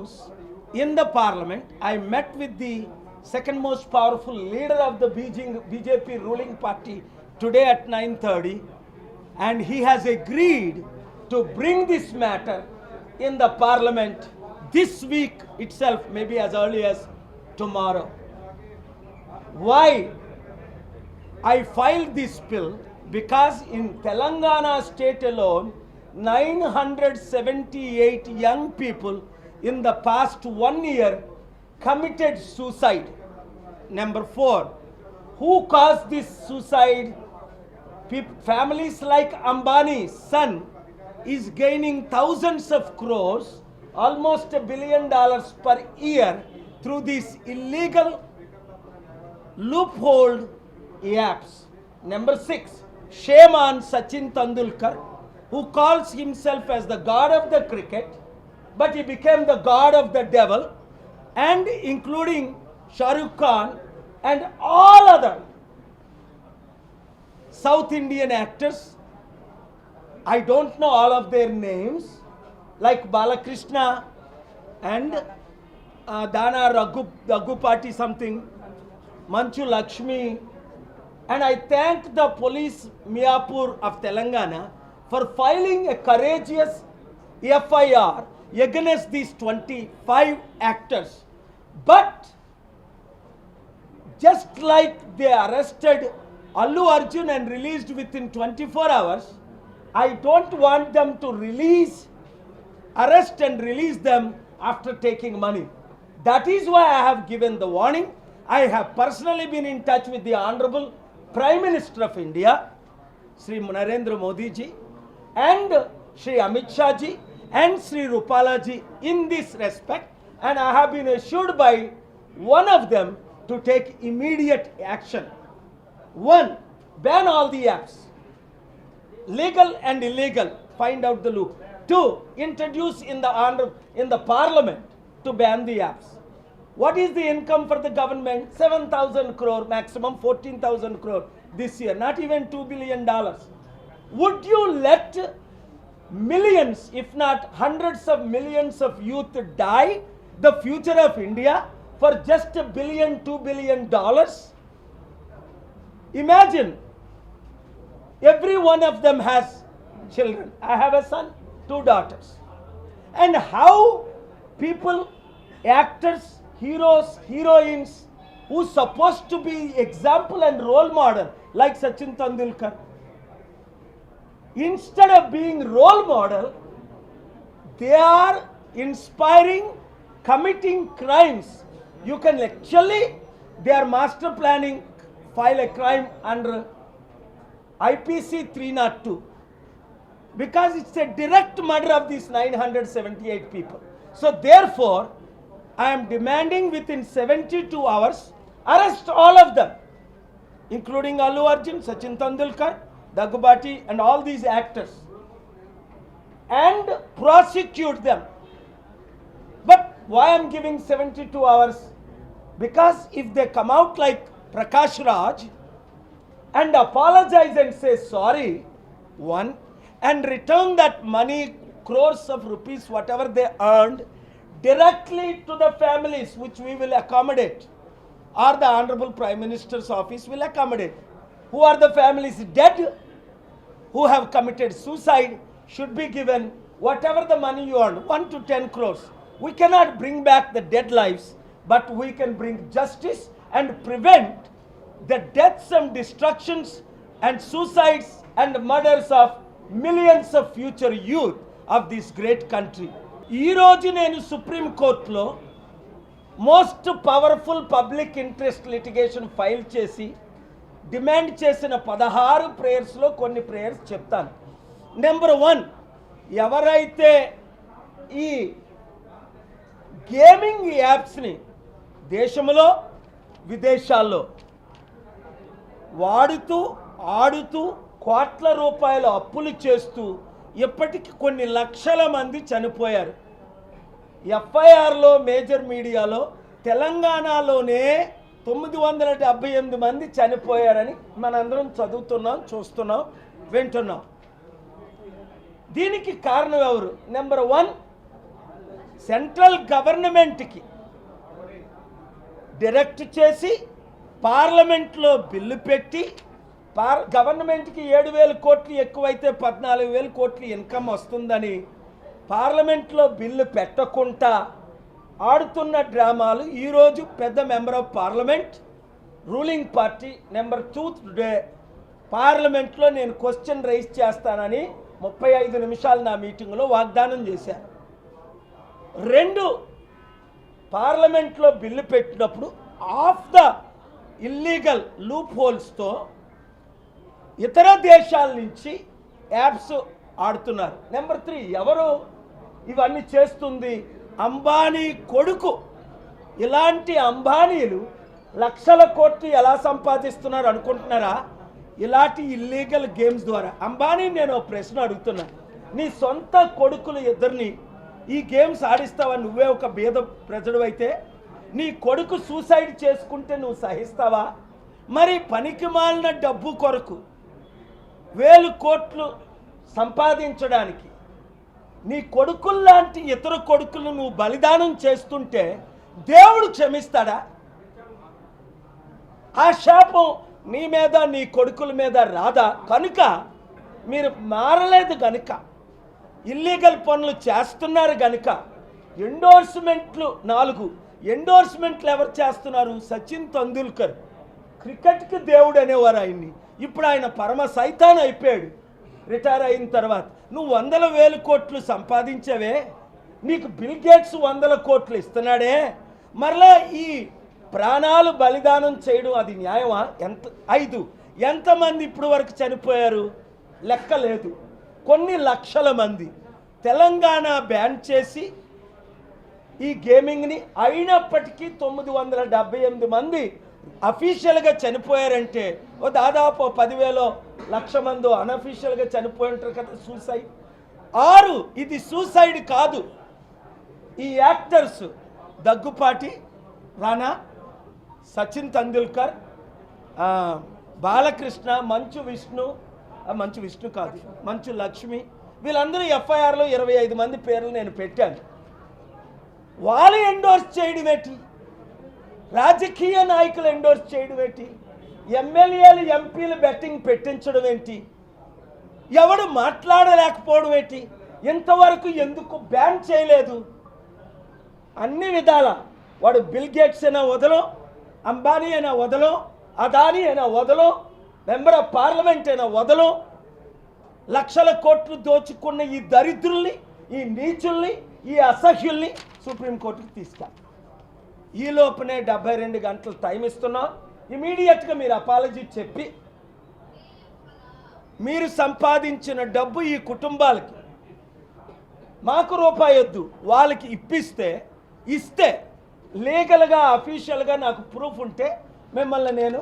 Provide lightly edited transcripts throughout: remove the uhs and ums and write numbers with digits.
House, in the Parliament, I met with the second most powerful leader of the BJP ruling party today at 9:30, and he has agreed to bring this matter in the Parliament this week itself, maybe as early as tomorrow. Why I filed this bill? Because in Telangana state alone, 978 young people in the past 1 year committed suicide. Number 4, who caused this suicide? Families like Ambani's son is gaining thousands of crores, almost $1 billion per year through these illegal loophole apps. Number 6, shame on Sachin Tendulkar, who calls himself as the god of the cricket, but he became the god of the devil, and including Shah Rukh Khan and all other South Indian actors. I don't know all of their names, like Balakrishna and Dana Raghupati something, Manchu Lakshmi. And I thank the police Miapur of Telangana for filing a courageous FIR against these 25 actors. But just like they arrested Allu Arjun and released within 24 hours, I don't want them to arrest and release them after taking money. That is why I have given the warning. I have personally been in touch with the Honorable Prime Minister of India, Sri Narendra Modi ji, and Sri Amit Shah ji, and Sri Rupala ji in this respect, and I have been assured by one of them to take immediate action. 1, ban all the apps, legal and illegal, find out the loop. 2, introduce in the Parliament to ban the apps. What is the income for the government? 7,000 crore, maximum 14,000 crore this year, not even $2 billion. Would you let millions, if not hundreds of millions of youth die, the future of India, for just $1 billion, $2 billion? Imagine, every one of them has children. I have a son, 2 daughters. And how people, actors, heroes, heroines, who's supposed to be example and role model, like Sachin Tendulkar, instead of being role model, they are inspiring, committing crimes. You can actually, they are master planning, file a crime under IPC 302, because it's a direct murder of these 978 people. So therefore, I am demanding within 72 hours, arrest all of them, including Allu Arjun, Sachin Tendulkar, Daggubati, and all these actors, and prosecute them. But why I am giving 72 hours? Because if they come out like Prakash Raj and apologize and say sorry, 1, and return that money, crores of rupees, whatever they earned, directly to the families, which we will accommodate, or the Honorable Prime Minister's office will accommodate. Who are the families dead, who have committed suicide, should be given whatever the money you earn, 1 to 10 crores. We cannot bring back the dead lives, but we can bring justice and prevent the deaths and destructions and suicides and murders of millions of future youth of this great country. ఈ రోజు నేను supreme కోర్టులో most powerful public interest litigation file చేసి demand చేసిన 16 ప్రేయర్స్లో కొన్ని prayers చెప్తాను. Number 1, ఎవరైతే ఈ గేమింగ్ యాప్స్ని దేశంలో విదేశాల్లో వాడుతూ ఆడుతూ కోట్ల రూపాయల అప్పులు చేస్తూ ఇప్పటికి కొన్ని లక్షల మంది చనిపోయారు. ఎఫ్ఐఆర్లో మేజర్ మీడియాలో తెలంగాణలోనే 978 మంది చనిపోయారని మనందరం చదువుతున్నాం, చూస్తున్నాం, వింటున్నాం. దీనికి కారణం ఎవరు? నెంబర్ 1, సెంట్రల్ గవర్నమెంట్కి డైరెక్ట్ చేసి పార్లమెంట్లో బిల్లు పెట్టి గవర్నమెంట్కి 7,000 కోట్లు ఎక్కువైతే 14,000 కోట్లు ఇన్కమ్ వస్తుందని పార్లమెంట్లో బిల్లు పెట్టకుండా ఆడుతున్న డ్రామాలు ఈరోజు పెద్ద member of parliament ruling party number 2 today పార్లమెంట్లో నేను క్వశ్చన్ రైజ్ చేస్తానని 35 నిమిషాలు నా మీటింగ్లో వాగ్దానం చేశారు. 2 పార్లమెంట్లో బిల్లు పెట్టినప్పుడు ఆఫ్ ద ఇల్లీగల్ లూప్ హోల్స్తో ఇతర దేశాల నుంచి యాప్స్ ఆడుతున్నారు. నెంబర్ 3 ఎవరు ఇవన్నీ చేస్తుంది? అంబానీ కొడుకు. ఇలాంటి అంబానీలు లక్షల కోట్లు ఎలా సంపాదిస్తున్నారు అనుకుంటున్నారా? ఇలాంటి ఇల్లీగల్ గేమ్స్ ద్వారా. అంబానీ నేను ప్రశ్న అడుగుతున్నా, నీ సొంత కొడుకులు ఇద్దరిని ఈ గేమ్స్ ఆడిస్తావా? నువ్వే ఒక బీద ప్రజడు అయితే నీ కొడుకు సూసైడ్ చేసుకుంటే నువ్వు సహిస్తావా? మరి పనికి మాలిన డబ్బు కొరకు 1,000 కోట్లు సంపాదించడానికి నీ కొడుకుల్లాంటి ఇతర కొడుకులు నువ్వు బలిదానం చేస్తుంటే దేవుడు క్షమిస్తాడా? ఆ శాపం నీ మీద నీ కొడుకుల మీద రాదా? కనుక మీరు మారలేదు కనుక, ఇల్లీగల్ పనులు చేస్తున్నారు కనుక ఎండోర్స్మెంట్లు 4 ఎండోర్స్మెంట్లు ఎవరు చేస్తున్నారు? సచిన్ తెందూల్కర్, క్రికెట్కి దేవుడు అనేవారు ఆయన్ని. ఇప్పుడు ఆయన పరమ సైతాన్ అయిపోయాడు రిటైర్ అయిన తర్వాత. నువ్వు 100,000 కోట్లు సంపాదించవే, నీకు బిల్ గేట్స్ 100 కోట్లు ఇస్తున్నాడే, మరలా ఈ ప్రాణాలు బలిదానం చేయడం అది న్యాయమా? 5 ఎంతమంది ఇప్పుడు వరకు చనిపోయారు లెక్క లేదు, కొన్ని లక్షల మంది. తెలంగాణ బ్యాన్ చేసి ఈ గేమింగ్ని అయినప్పటికీ 978 మంది అఫీషియల్గా చనిపోయారంటే దాదాపు 10,000 లక్ష మంది అన్అఫీషియల్గా చనిపోయి ఉంటారు కదా సూసైడ్. 6 ఇది సూసైడ్ కాదు. ఈ యాక్టర్స్ దగ్గుపాటి రానా, సచిన్ తెందూల్కర్, బాలకృష్ణ, మంచు విష్ణు కాదు మంచు లక్ష్మి, వీళ్ళందరూ ఎఫ్ఐఆర్లో 25 మంది పేర్లు నేను పెట్టాను. వాళ్ళు ఎండోర్స్ చేయడం ఏంటి? రాజకీయ నాయకులు ఎండోర్స్ చేయడం ఏంటి? ఎమ్మెల్యేలు ఎంపీలు బెట్టింగ్ పెట్టించడం ఏంటి? ఎవడు మాట్లాడలేకపోవడం ఏంటి? ఇంతవరకు ఎందుకు బ్యాన్ చేయలేదు? అన్ని విధాల వాడు బిల్ గేట్స్ అయినా వదలో, అంబానీ అయినా వదలో, అదానీ అయినా వదలో, మెంబర్ ఆఫ్ పార్లమెంట్ అయినా వదలో, లక్షల కోట్లు దోచుకున్న ఈ దరిద్రుల్ని, ఈ నీచుల్ని, ఈ అసహ్యుల్ని సుప్రీంకోర్టుకి తీసుకెళ్ళాలి. ఈ లోపునే 72 గంటలు టైం ఇస్తున్నాం. ఇమీడియట్గా మీరు అపాలజీ చెప్పి మీరు సంపాదించిన డబ్బు ఈ కుటుంబాలకి, మాకు రూపాయి వద్దు, వాళ్ళకి ఇస్తే లీగల్గా అఫీషియల్గా నాకు ప్రూఫ్ ఉంటే మిమ్మల్ని నేను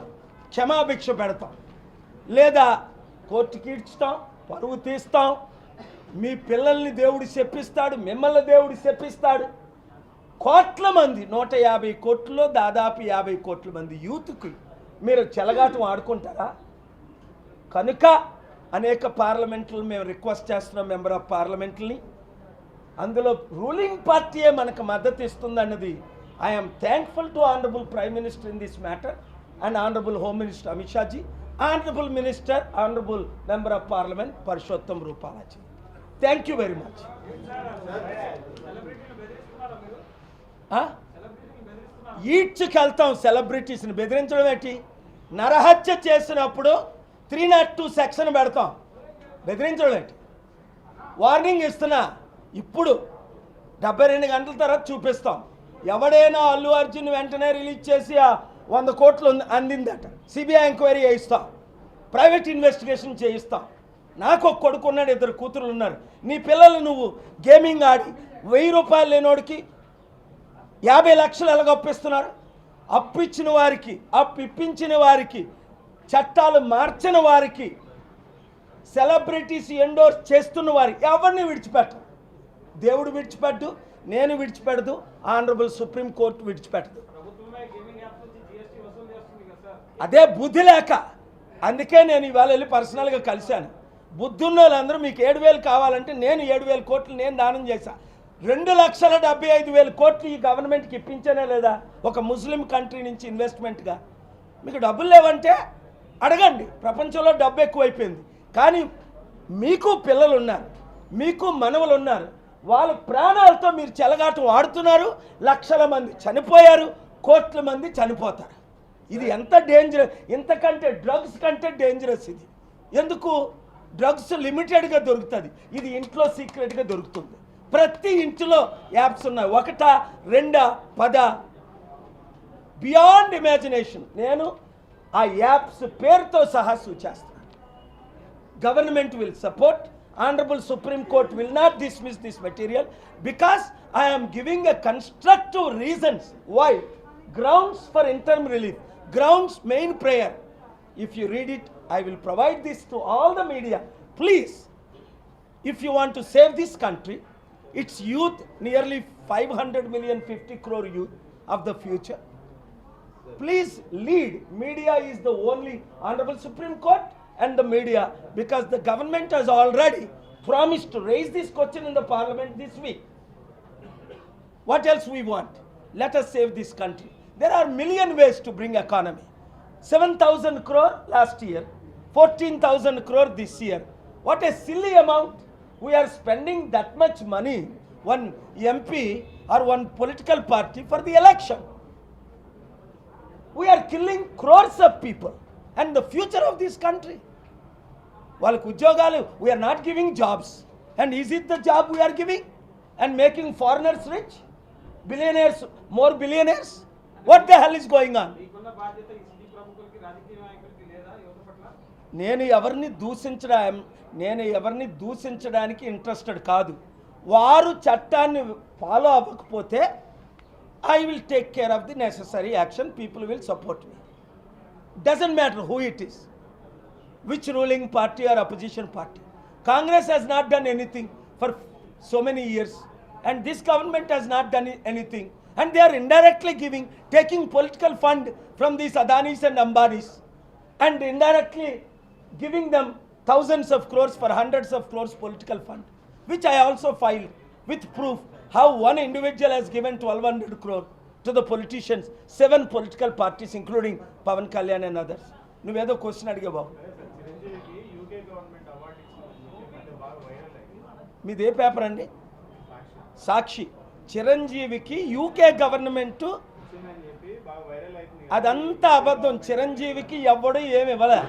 క్షమాభిక్ష పెడతాం, లేదా కోర్టుకి ఇడ్చుతాం, పరువు తీస్తాం. మీ పిల్లల్ని దేవుడు శపిస్తాడు, మిమ్మల్ని దేవుడు శపిస్తాడు. కోట్ల మంది 150 కోట్లలో దాదాపు 50 కోట్ల మంది యూత్కి మీరు చెలగాటం ఆడుకుంటారా? కనుక అనేక పార్లమెంట్లు మేము రిక్వెస్ట్ చేస్తున్నాం మెంబర్ ఆఫ్ పార్లమెంట్ని, అందులో రూలింగ్ పార్టీయే మనకు మద్దతు ఇస్తుందన్నది. I'm thankful to honourable prime minister in this matter and honourable home minister Amit Shah ji, honourable minister, honourable member of parliament Purushottam Rupala ji. Thank you very much. ఈడ్చుకి వెళ్తాం సెలబ్రిటీస్ని బెదిరించడం ఏంటి? నరహత్య చేసినప్పుడు 302 సెక్షన్ పెడతాం, బెదిరించడం ఏంటి? వార్నింగ్ ఇస్తున్నా. ఇప్పుడు 72 గంటల తర్వాత చూపిస్తాం. ఎవడైనా అల్లు అర్జున్ వెంటనే రిలీజ్ చేసి 100 కోట్లు అందిందట, సిబిఐ ఎంక్వైరీ చేయిస్తాం, ప్రైవేట్ ఇన్వెస్టిగేషన్ చేయిస్తాం. నాకు ఒక కొడుకు ఉన్నాడు, 2 కూతురులు ఉన్నారు. నీ పిల్లలు నువ్వు గేమింగ్ ఆడి 1000 రూపాయలు లేనోడికి 50 లక్షలు ఎలాగొప్పిస్తున్నారు? అప్పిచ్చిన వారికి, ఇప్పించిన వారికి, చట్టాలు మార్చిన వారికి, సెలబ్రిటీస్ ఎండోర్స్ చేస్తున్న వారికి ఎవరిని విడిచిపెట్టరు. దేవుడు విడిచిపెట్టు, నేను విడిచిపెడదు, ఆనరబుల్ సుప్రీం కోర్టు విడిచిపెట్టదు. అదే బుద్ధి లేక, అందుకే నేను ఇవాళ వెళ్ళి పర్సనల్గా కలిశాను. బుద్ధున్న వాళ్ళందరూ మీకు 7,000 కావాలంటే నేను 7,000 కోట్లు నేను దానం చేశా. 2,75,000 కోట్లు ఈ గవర్నమెంట్కి ఇప్పించనే లేదా ఒక ముస్లిం కంట్రీ నుంచి ఇన్వెస్ట్మెంట్గా? మీకు డబ్బులు లేవంటే అడగండి, ప్రపంచంలో డబ్బు ఎక్కువైపోయింది. కానీ మీకు పిల్లలు ఉన్నారు, మీకు మనవలు ఉన్నారు, వాళ్ళ ప్రాణాలతో మీరు చెలగాటం ఆడుతున్నారు. లక్షల మంది చనిపోయారు, కోట్ల మంది చనిపోతారు. ఇది ఎంత డేంజరస్! ఇంతకంటే డ్రగ్స్ కంటే డేంజరస్ ఇది. ఎందుకు? డ్రగ్స్ లిమిటెడ్గా దొరుకుతుంది, ఇది ఇంట్లో సీక్రెట్గా దొరుకుతుంది. ప్రతి ఇంటిలో యాప్స్ ఉన్నాయి, 1, 2, 10 బియాండ్ ఇమాజినేషన్. నేను ఆ యాప్స్ పేరుతో సహా సూచిస్తాను. Government will support. Honorable Supreme Court will not dismiss this material because I am giving a constructive reasons why. Grounds for interim relief, grounds main prayer. If you read it, I will provide this to all the media. Please, if you want to save this country, its youth, nearly 500 million, 50 crore youth of the future, please lead. Media is the only, Honorable Supreme Court and the media, because the government has already promised to raise this question in the parliament this week. What else we want? Let us save this country. There are million ways to bring economy. 7,000 crore last year, 14,000 crore this year. What a silly amount. We are spending that much money, one MP or one political party, for the election. We are killing crores of people and the future of this country. వాళ్ళకు ఉద్యోగాలు, we are not giving jobs. And is it the job we are giving and making foreigners rich? Billionaires, more billionaires? What the hell is going on? నేను ఎవరిని దూషించడానికి interested కాదు. వారు చట్టాన్ని follow అవ్వకపోతే I will take care of the necessary action. People will support me. Doesn't matter who it is, which ruling party or opposition party. Congress has not done anything for so many years, and this government has not done anything, and they are indirectly taking political fund from these Adanis and Ambanis, and indirectly giving them thousands of crores for hundreds of crores political fund, which I also filed with proof how one individual has given 1,200 crore to the politicians, 7 political parties including Pavan Kalyan and others. నువ్వేదో question అడిగావు. మీది ఏ paper అండి? సాక్షి. చిరంజీవికి UK government, అదంతా అబద్ధం. చిరంజీవికి ఎవడు ఏమి ఇవ్వలే.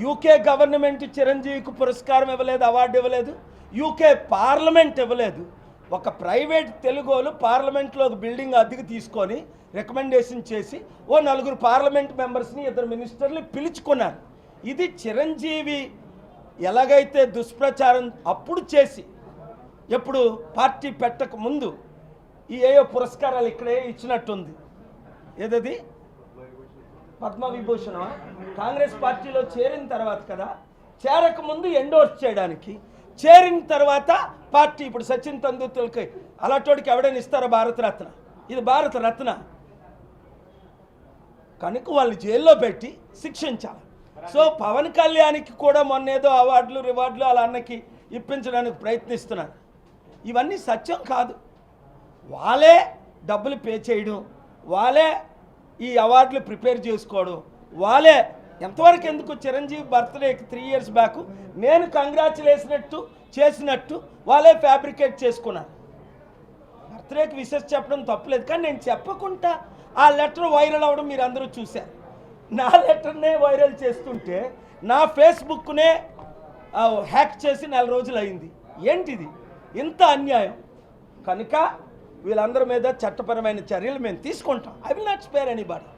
యూకే గవర్నమెంట్ చిరంజీవికి పురస్కారం ఇవ్వలేదు, అవార్డు ఇవ్వలేదు. యూకే పార్లమెంట్ ఇవ్వలేదు. ఒక ప్రైవేట్ తెలుగోలు పార్లమెంట్లో ఒక బిల్డింగ్ అద్దెకు తీసుకొని రికమెండేషన్ చేసి 4 పార్లమెంట్ మెంబర్స్ని, 2 మినిస్టర్లు పిలుచుకున్నారు. ఇది చిరంజీవి ఎలాగైతే దుష్ప్రచారం అప్పుడు చేసి, ఎప్పుడు పార్టీ పెట్టక ముందు ఏయో పురస్కారాలు ఇక్కడే ఇచ్చినట్టుంది. ఏదది పద్మవిభూషణ కాంగ్రెస్ పార్టీలో చేరిన తర్వాత కదా, చేరకముందు ఎండోర్స్ చేయడానికి, చేరిన తర్వాత పార్టీ. ఇప్పుడు సచిన్ తెందూల్కర్కి అలాంటోడికి ఎవడైనా ఇస్తారో భారతరత్న? ఇది భారతరత్న. కనుక వాళ్ళని జైల్లో పెట్టి శిక్షించాలి. సో పవన్ కళ్యాణ్కి కూడా మొన్న ఏదో అవార్డులు రివార్డులు అలా అన్నకి ఇప్పించడానికి ప్రయత్నిస్తున్నారు. ఇవన్నీ సత్యం కాదు. వాళ్ళే డబ్బులు పే చేయడం, వాళ్ళే ఈ అవార్డులు ప్రిపేర్ చేసుకోవడం, వాళ్ళే ఎంతవరకు ఎందుకు చిరంజీవి బర్త్డేకి 3 years బ్యాక్ నేను కంగ్రాచులేషన్ చేసినట్టు వాళ్ళే ఫ్యాబ్రికేట్ చేసుకున్నారు. బర్త్డేకి విషెస్ చెప్పడం తప్పులేదు, కానీ నేను చెప్పకుండా ఆ లెటర్ వైరల్ అవ్వడం మీరు అందరూ చూశారు. నా లెటర్నే వైరల్ చేస్తుంటే నా ఫేస్బుక్నే హ్యాక్ చేసి 4 రోజులు అయింది. ఏంటిది? ఇంత అన్యాయం. కనుక వీళ్ళందరి మీద చట్టపరమైన చర్యలు మేము తీసుకుంటాం. I will not spare anybody.